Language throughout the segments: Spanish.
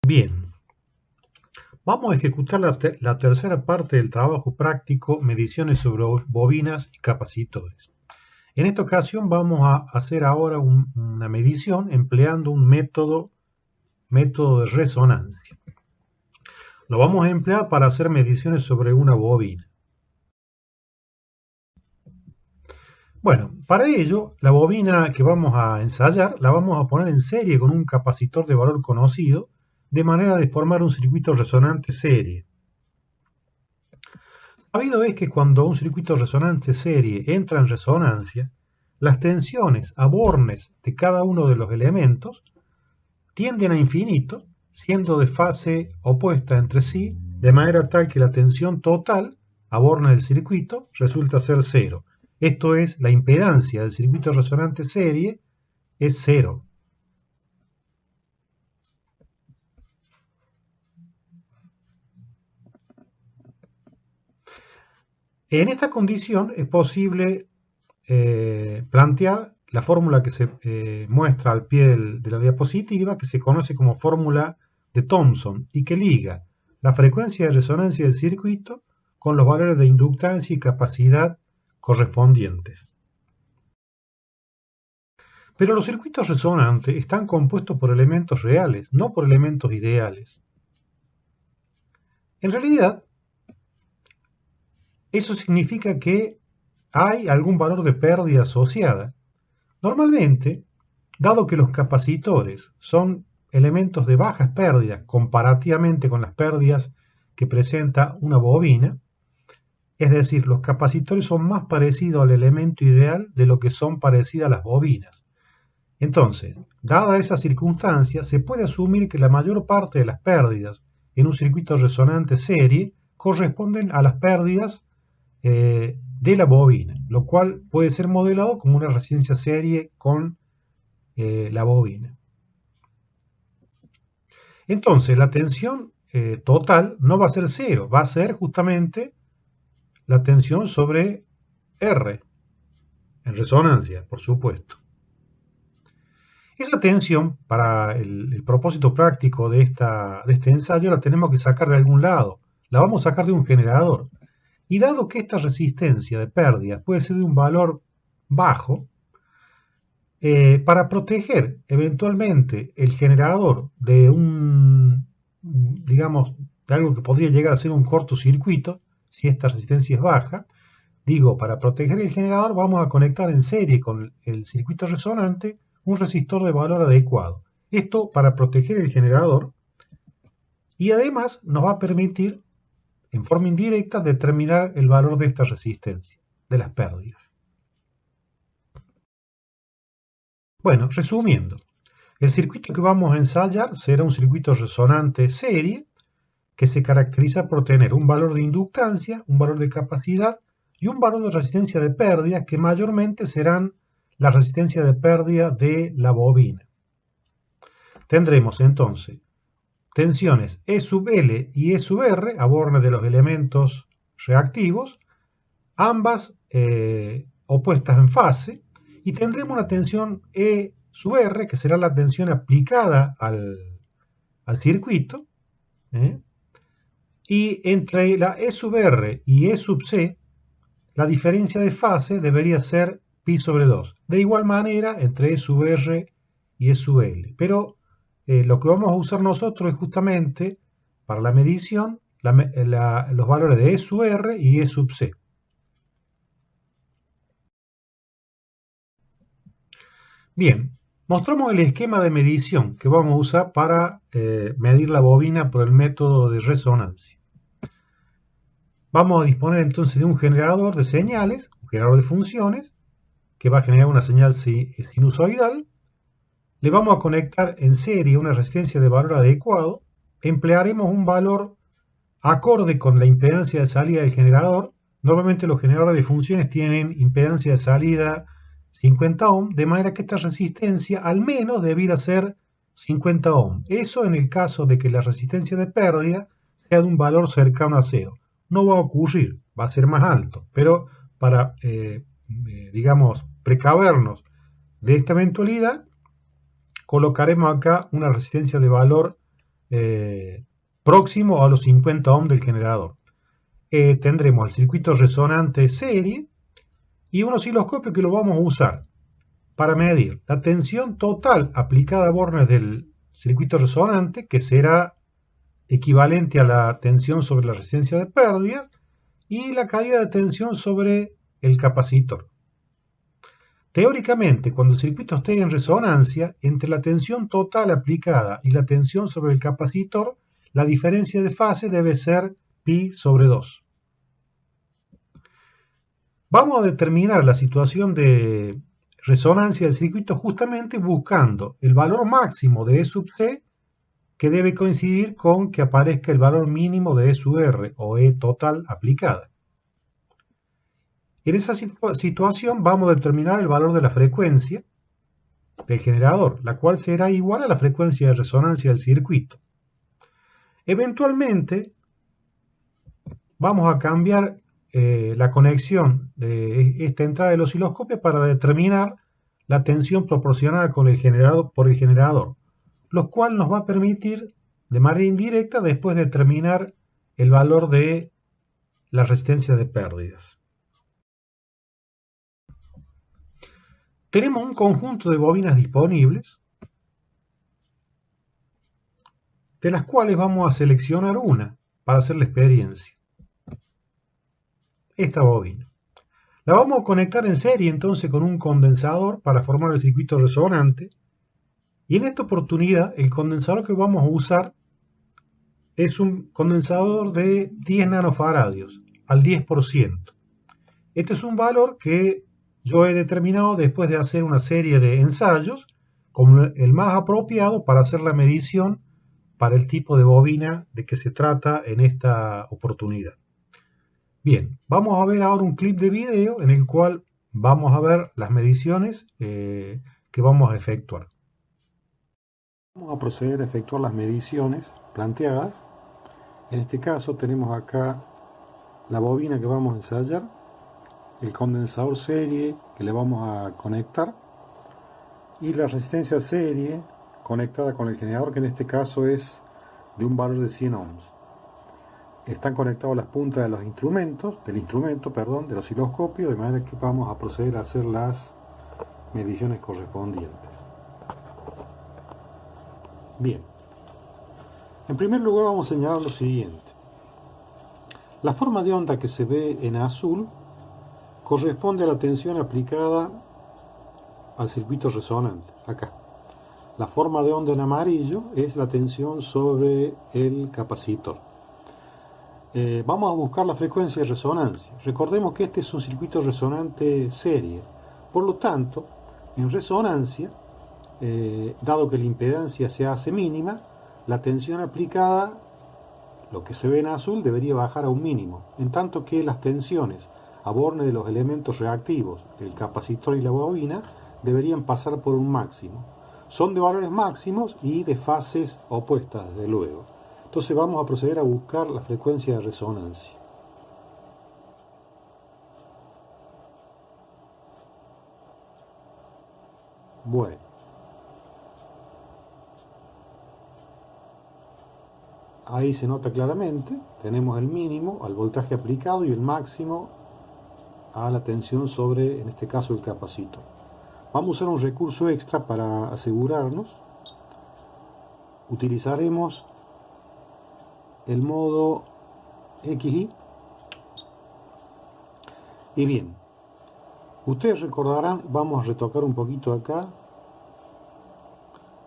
Bien, vamos a ejecutar la tercera parte del trabajo práctico, mediciones sobre bobinas y capacitores. En esta ocasión vamos a hacer ahora una medición empleando un método de resonancia. Lo vamos a emplear para hacer mediciones sobre una bobina. Bueno, para ello, la bobina que vamos a ensayar la vamos a poner en serie con un capacitor de valor conocido, de manera de formar un circuito resonante serie. Sabido es que cuando un circuito resonante serie entra en resonancia, las tensiones a bornes de cada uno de los elementos tienden a infinito, siendo de fase opuesta entre sí, de manera tal que la tensión total a bornes del circuito resulta ser cero. Esto es, la impedancia del circuito resonante serie es cero. En esta condición es posible plantear la fórmula que se muestra al pie de la diapositiva, que se conoce como fórmula de Thomson y que liga la frecuencia de resonancia del circuito con los valores de inductancia y capacidad correspondientes. Pero los circuitos resonantes están compuestos por elementos reales, no por elementos ideales. En realidad, eso significa que hay algún valor de pérdida asociada. Normalmente, dado que los capacitores son elementos de bajas pérdidas comparativamente con las pérdidas que presenta una bobina, es decir, los capacitores son más parecidos al elemento ideal de lo que son parecidas las bobinas. Entonces, dada esa circunstancia, se puede asumir que la mayor parte de las pérdidas en un circuito resonante serie corresponden a las pérdidas de la bobina, lo cual puede ser modelado como una resistencia serie con la bobina. Entonces, la tensión total no va a ser cero, va a ser justamente la tensión sobre R, en resonancia, por supuesto. Esa tensión, para el propósito práctico de este ensayo, la tenemos que sacar de algún lado. La vamos a sacar de un generador. Y dado que esta resistencia de pérdida puede ser de un valor bajo, para proteger eventualmente el generador de digamos, de algo que podría llegar a ser un cortocircuito, si esta resistencia es baja, para proteger el generador vamos a conectar en serie con el circuito resonante un resistor de valor adecuado. Esto para proteger el generador y además nos va a permitir en forma indirecta determinar el valor de esta resistencia, de las pérdidas. Bueno, resumiendo, el circuito que vamos a ensayar será un circuito resonante serie que se caracteriza por tener un valor de inductancia, un valor de capacidad y un valor de resistencia de pérdida que mayormente serán la resistencia de pérdida de la bobina. Tendremos entonces tensiones E sub L y E sub R a bornes de los elementos reactivos, ambas opuestas en fase, y tendremos una tensión E sub R, que será la tensión aplicada al circuito, y entre la E sub R y E sub C, la diferencia de fase debería ser pi sobre 2. De igual manera, entre E sub R y E sub L. Pero lo que vamos a usar nosotros es justamente, para la medición, los valores de E sub R y E sub C. Bien, mostramos el esquema de medición que vamos a usar para medir la bobina por el método de resonancia. Vamos a disponer entonces de un generador de señales, un generador de funciones, que va a generar una señal sinusoidal. Le vamos a conectar en serie una resistencia de valor adecuado. Emplearemos un valor acorde con la impedancia de salida del generador. Normalmente los generadores de funciones tienen impedancia de salida 50 ohm, de manera que esta resistencia al menos debiera ser 50 ohm. Eso en el caso de que la resistencia de pérdida sea de un valor cercano a cero. No va a ocurrir, va a ser más alto, pero para, digamos, precavernos de esta eventualidad, colocaremos acá una resistencia de valor próximo a los 50 ohms del generador. Tendremos el circuito resonante serie y un osciloscopio que lo vamos a usar para medir la tensión total aplicada a bornes del circuito resonante, que será equivalente a la tensión sobre la resistencia de pérdidas, y la caída de tensión sobre el capacitor. Teóricamente, cuando el circuito esté en resonancia, entre la tensión total aplicada y la tensión sobre el capacitor, la diferencia de fase debe ser pi sobre 2. Vamos a determinar la situación de resonancia del circuito justamente buscando el valor máximo de E sub G, que debe coincidir con que aparezca el valor mínimo de E sub R o E total aplicada. En esa situación vamos a determinar el valor de la frecuencia del generador, la cual será igual a la frecuencia de resonancia del circuito. Eventualmente vamos a cambiar la conexión de esta entrada del osciloscopio para determinar la tensión proporcionada por el generador, lo cual nos va a permitir de manera indirecta después determinar el valor de la resistencia de pérdidas. Tenemos un conjunto de bobinas disponibles, de las cuales vamos a seleccionar una para hacer la experiencia. Esta bobina. La vamos a conectar en serie entonces con un condensador para formar el circuito resonante. Y en esta oportunidad el condensador que vamos a usar es un condensador de 10 nanofaradios al 10%. Este es un valor que yo he determinado después de hacer una serie de ensayos como el más apropiado para hacer la medición para el tipo de bobina de que se trata en esta oportunidad. Bien, vamos a ver ahora un clip de video en el cual vamos a ver las mediciones que vamos a efectuar. Vamos a proceder a efectuar las mediciones planteadas. En este caso tenemos acá la bobina que vamos a ensayar, el condensador serie que le vamos a conectar y la resistencia serie conectada con el generador, que en este caso es de un valor de 100 ohms. Están conectados las puntas de los instrumentos, del osciloscopio, de manera que vamos a proceder a hacer las mediciones correspondientes. Bien, en primer lugar vamos a señalar lo siguiente. La forma de onda que se ve en azul corresponde a la tensión aplicada al circuito resonante, acá. La forma de onda en amarillo es la tensión sobre el capacitor. Vamos a buscar la frecuencia de resonancia. Recordemos que este es un circuito resonante serie. Por lo tanto, en resonancia, dado que la impedancia se hace mínima, la tensión aplicada, lo que se ve en azul, debería bajar a un mínimo, en tanto que las tensiones a borne de los elementos reactivos, el capacitor y la bobina, deberían pasar por un máximo. Son de valores máximos y de fases opuestas, desde luego. Entonces vamos a proceder a buscar la frecuencia de resonancia. Bueno. Ahí se nota claramente, tenemos el mínimo al voltaje aplicado y el máximo a la tensión sobre, en este caso, el capacitor. Vamos a usar un recurso extra para asegurarnos. Utilizaremos el modo XY. Y bien, ustedes recordarán, vamos a retocar un poquito acá.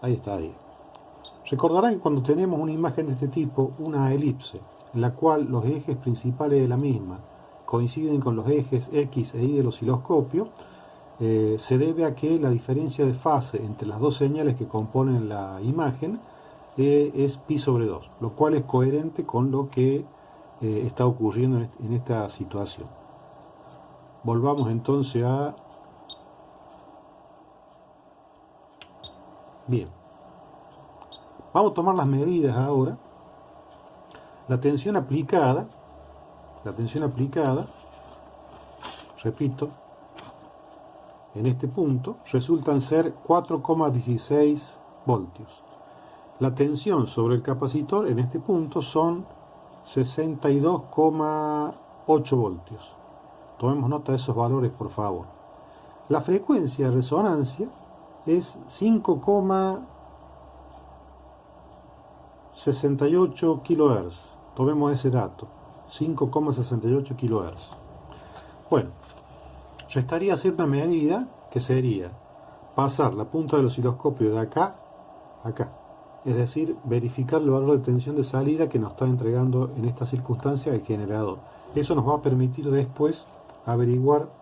Ahí está, ahí. Recordarán que cuando tenemos una imagen de este tipo, una elipse, en la cual los ejes principales de la misma coinciden con los ejes X e Y del osciloscopio, se debe a que la diferencia de fase entre las dos señales que componen la imagen es pi sobre 2, lo cual es coherente con lo que está ocurriendo en esta situación. Volvamos entonces a... Bien. Vamos a tomar las medidas ahora. La tensión aplicada, repito, en este punto, resultan ser 4,16 voltios. La tensión sobre el capacitor en este punto son 62,8 voltios. Tomemos nota de esos valores, por favor. La frecuencia de resonancia es 5,68 kHz. Tomemos ese dato, 5,68 kHz. Bueno, restaría hacer una medida que sería pasar la punta del osciloscopio de acá a acá. Es decir, verificar el valor de tensión de salida que nos está entregando en esta circunstancia el generador. Eso nos va a permitir después averiguar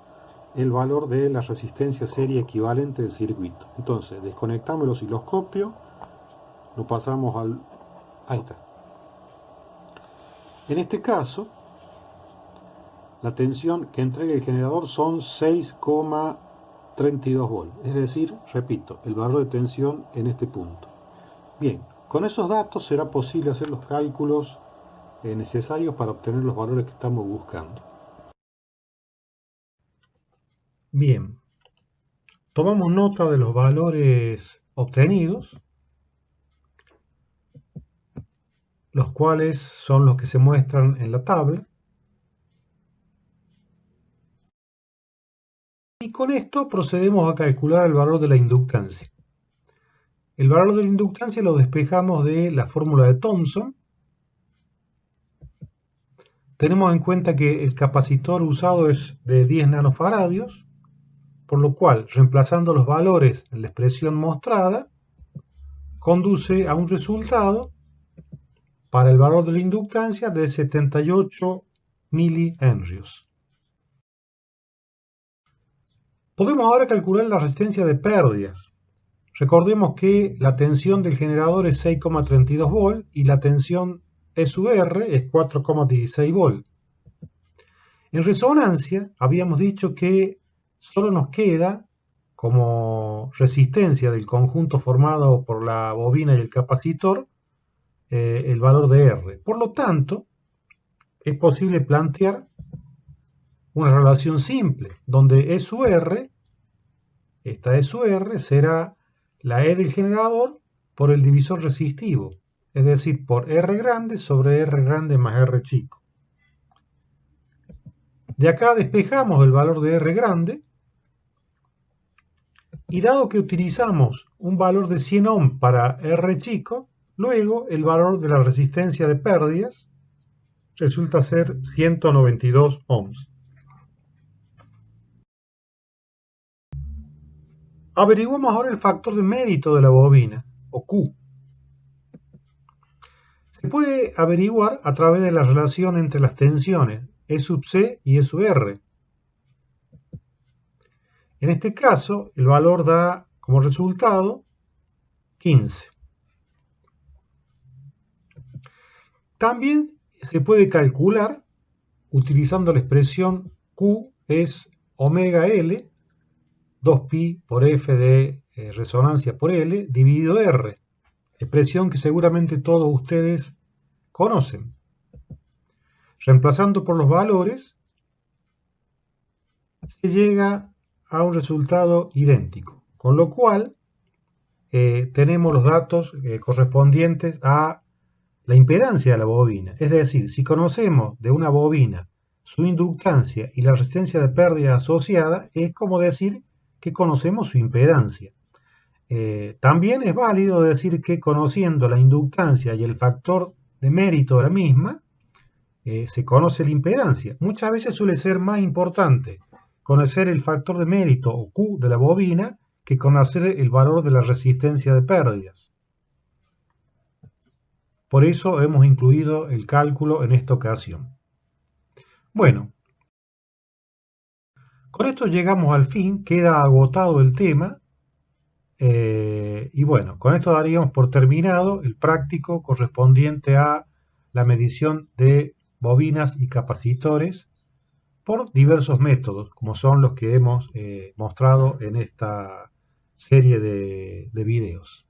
el valor de la resistencia serie equivalente del circuito. Entonces, desconectamos el osciloscopio, lo pasamos al... Ahí está. En este caso, la tensión que entrega el generador son 6,32 volts. Es decir, repito, el valor de tensión en este punto. Bien, con esos datos será posible hacer los cálculos necesarios para obtener los valores que estamos buscando. Bien, tomamos nota de los valores obtenidos, los cuales son los que se muestran en la tabla. Y con esto procedemos a calcular el valor de la inductancia. El valor de la inductancia lo despejamos de la fórmula de Thomson. Tenemos en cuenta que el capacitor usado es de 10 nanofaradios, por lo cual, reemplazando los valores en la expresión mostrada, conduce a un resultado para el valor de la inductancia de 78 milihenrios. Podemos ahora calcular la resistencia de pérdidas. Recordemos que la tensión del generador es 6,32 volt y la tensión E sub R es 4,16 volt. En resonancia habíamos dicho que solo nos queda como resistencia del conjunto formado por la bobina y el capacitor el valor de R. Por lo tanto, es posible plantear una relación simple, donde E sub R, esta E sub R, será la E del generador por el divisor resistivo, es decir, por R grande sobre R grande más R chico. De acá despejamos el valor de R grande, y dado que utilizamos un valor de 100 ohm para R chico, luego el valor de la resistencia de pérdidas resulta ser 192 ohms. Averiguamos ahora el factor de mérito de la bobina, o Q. Se puede averiguar a través de la relación entre las tensiones E sub C y E sub R. En este caso, el valor da como resultado 15. También se puede calcular utilizando la expresión Q es omega L, 2pi por F de resonancia por L, dividido R, expresión que seguramente todos ustedes conocen. Reemplazando por los valores, se llega a un resultado idéntico, con lo cual tenemos los datos correspondientes a la impedancia de la bobina. Es decir, si conocemos de una bobina su inductancia y la resistencia de pérdida asociada, es como decir que conocemos su impedancia. También es válido decir que conociendo la inductancia y el factor de mérito de la misma, se conoce la impedancia. Muchas veces suele ser más importante conocer el factor de mérito o Q de la bobina que conocer el valor de la resistencia de pérdidas. Por eso hemos incluido el cálculo en esta ocasión. Bueno, con esto llegamos al fin, queda agotado el tema. Y bueno, con esto daríamos por terminado el práctico correspondiente a la medición de bobinas y capacitores por diversos métodos, como son los que hemos mostrado en esta serie de videos.